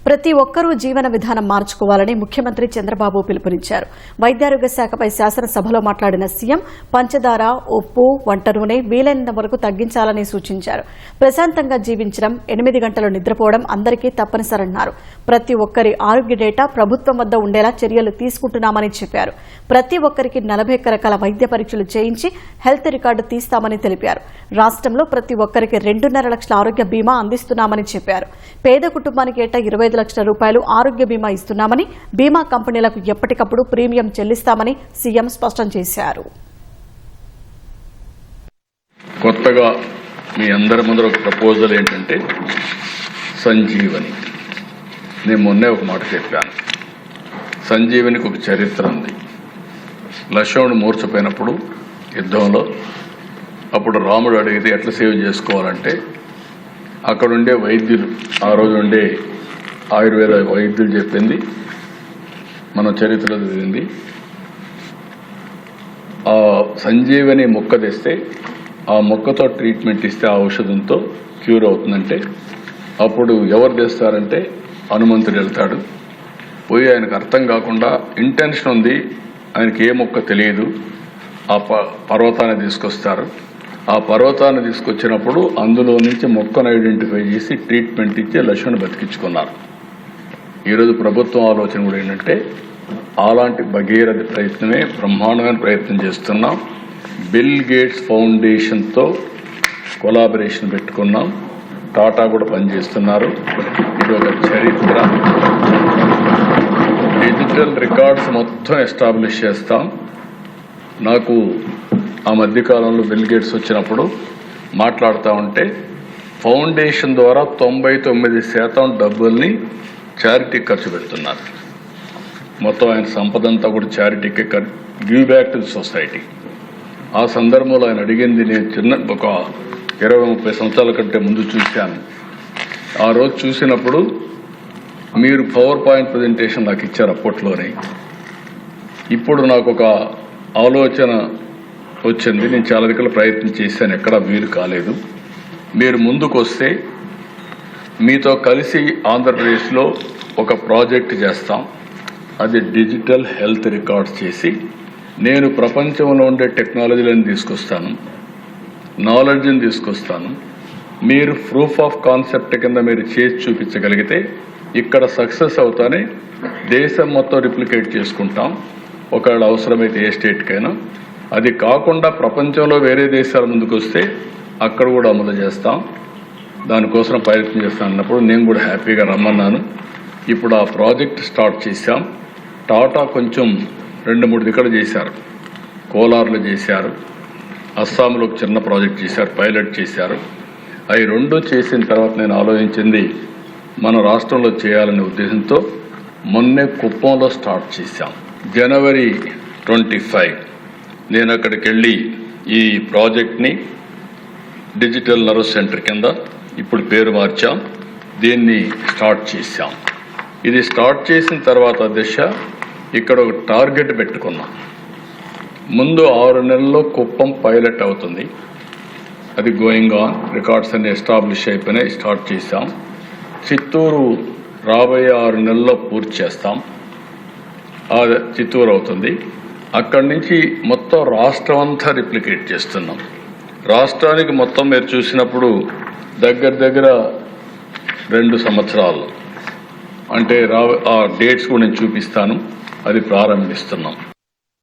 ప్రతి ఒక్కరూ జీవన విధానం మార్చుకోవాలని ముఖ్యమంత్రి చంద్రబాబు పిలుపునిచ్చారు. వైద్యారోగ్య శాఖపై శాసనసభలో మాట్లాడిన సీఎం పంచదార, ఉప్పు, వంట నూనె వీలైనంత వరకు తగ్గించాలని సూచించారు. ప్రశాంతంగా జీవించడం, 8 గంటలు నిద్రపోవడం అందరికీ తప్పనిసరన్నారు. ప్రతి ఒక్కరి ఆరోగ్య డేటా ప్రభుత్వం వద్ద ఉండేలా చర్యలు తీసుకుంటున్నామని చెప్పారు. ప్రతి ఒక్కరికి 40 రకాల వైద్య పరీక్షలు చేయించి హెల్త్ రికార్డు తీస్తామని తెలిపారు. రాష్ట్రంలో ప్రతి ఒక్కరికి 2.5 లక్షల ఆరోగ్య బీమా అందిస్తున్నామని చెప్పారు. పేద కుటుంబానికి ఏటా 25 లక్షల రూపాయలు ఆరోగ్య బీమా ఇస్తున్నామని, బీమా కంపెనీలకు ఎప్పటికప్పుడు ప్రీమియం చెల్లిస్తామని సీఎం స్పష్టం చేశారు. కొత్తగా మీ అందరి ముందర ఒక ప్రపోజల్ ఏంటంటే సంజీవని. నేను మొన్నే ఒక మాట చెప్పాను. సంజీవనికి ఒక చరిత్ర ఉంది. లక్ష్మణుడు మూర్చపోయినప్పుడు యుద్ధంలో అప్పుడు రాముడు అడిగితే ఎట్లా సేవ్ చేసుకోవాలంటే అక్కడుండే వైద్యులు, ఆ రోజు ఉండే ఆయుర్వేద వైద్యులు చెప్పింది మనం చరిత్రలో చదివింది. ఆ సంజీవని మొక్క తెస్తే ఆ మొక్కతో ట్రీట్మెంట్ ఇస్తే ఆ ఔషధంతో క్యూర్ అవుతుందంటే అప్పుడు ఎవరు తెస్తారంటే హనుమంతుడు వెళ్తాడు. పోయి ఆయనకు అర్థం కాకుండా ఇంటెన్షన్ ఉంది, ఆయనకి ఏ మొక్క తెలియదు. ఆ పర్వతాన్ని తీసుకొస్తారు. ఆ పర్వతాన్ని తీసుకొచ్చినప్పుడు అందులో నుంచి మొక్కను ఐడెంటిఫై చేసి ట్రీట్మెంట్ ఇచ్చి లక్ష్మణ్ బతికించుకున్నారు. ఈరోజు ప్రభుత్వం ఆలోచన కూడా ఏంటంటే అలాంటి భగీరథ ప్రయత్నమే బ్రహ్మాండమైన ప్రయత్నం చేస్తున్నాం. బిల్ గేట్స్ ఫౌండేషన్తో కొలాబరేషన్ పెట్టుకున్నాం. టాటా కూడా పనిచేస్తున్నారు. ఇది ఒక చరిత్ర. డిజిటల్ రికార్డ్స్ మొత్తం ఎస్టాబ్లిష్ చేస్తాం. నాకు ఆ మధ్యకాలంలో బిల్ గేట్స్ వచ్చినప్పుడు మాట్లాడుతూ ఉంటే ఫౌండేషన్ ద్వారా 99% డబ్బుల్ని చారిటీ ఖర్చు పెడుతున్నారు. మొత్తం ఆయన సంపద అంతా కూడా చారిటీకి give back to the society. ఆ సందర్భంలో ఆయన అడిగింది నేను ఒక 20-30 సంవత్సరాల కంటే ముందు చూశాను. ఆ రోజు చూసినప్పుడు మీరు పవర్ పాయింట్ ప్రజెంటేషన్ నాకు ఇచ్చారు అప్పట్లోనే. ఇప్పుడు నాకు ఒక ఆలోచన వచ్చింది. నేను చాలా రకాల ప్రయత్నం చేశాను, ఎక్కడా వీలు కాలేదు. మీరు ముందుకు వస్తే మీతో కలిసి ఆంధ్రప్రదేశ్లో ఒక ప్రాజెక్ట్ చేస్తాం. అది డిజిటల్ హెల్త్ రికార్డ్స్ చేసి నేను ప్రపంచంలో ఉండే టెక్నాలజీలను తీసుకొస్తాను, నాలెడ్జ్ని తీసుకొస్తాను. మీరు ప్రూఫ్ ఆఫ్ కాన్సెప్ట్ కింద మీరు చేసి చూపించగలిగితే ఇక్కడ సక్సెస్ అవుతానే దేశం మొత్తం రిప్లికేట్ చేసుకుంటాం. ఒకవేళ అవసరమైతే ఏ స్టేట్కైనా. అది కాకుండా ప్రపంచంలో వేరే దేశాల ముందుకు వస్తే అక్కడ కూడా అమలు చేస్తాం. దానికోసం ప్రయత్నం చేస్తాను అన్నప్పుడు నేను కూడా హ్యాపీగా రమ్మన్నాను. ఇప్పుడు ఆ ప్రాజెక్ట్ స్టార్ట్ చేశాం. టాటా కొంచెం 2-3 దిక్కలు చేశారు. కోలార్లో చేశారు, అస్సాంలో ఒక చిన్న ప్రాజెక్ట్ చేశారు, పైలట్ చేశారు. అవి 2 చేసిన తర్వాత నేను ఆలోచించింది మన రాష్ట్రంలో చేయాలనే ఉద్దేశంతో మొన్నే కుప్పంలో స్టార్ట్ చేశాం. జనవరి 25 నేను అక్కడికి వెళ్ళి ఈ ప్రాజెక్ట్ని డిజిటల్ నర్వ్ సెంటర్ కింద ఇప్పుడు పేరు మార్చాం, దీన్ని స్టార్ట్ చేశాం. ఇది స్టార్ట్ చేసిన తర్వాత దిశ ఇక్కడ ఒక టార్గెట్ పెట్టుకున్నాం. ముందు 6 నెలల్లో కుప్పం పైలట్ అవుతుంది. అది గోయింగ్ ఆన్. రికార్డ్స్ అన్ని ఎస్టాబ్లిష్ అయిపోయినాయి, స్టార్ట్ చేశాం. చిత్తూరు రాబోయే 6 నెలల్లో పూర్తి చేస్తాం. చిత్తూరు అవుతుంది. అక్కడి నుంచి మొత్తం రాష్ట్రం అంతా రిప్లికేట్ చేస్తున్నాం. రాష్ట్రానికి మొత్తం మీరు చూసినప్పుడు దగ్గర 2 సంవత్సరాలు అంటే ఆ డేట్స్ కూడా నేను చూపిస్తాను. అది ప్రారంభిస్తున్నాం.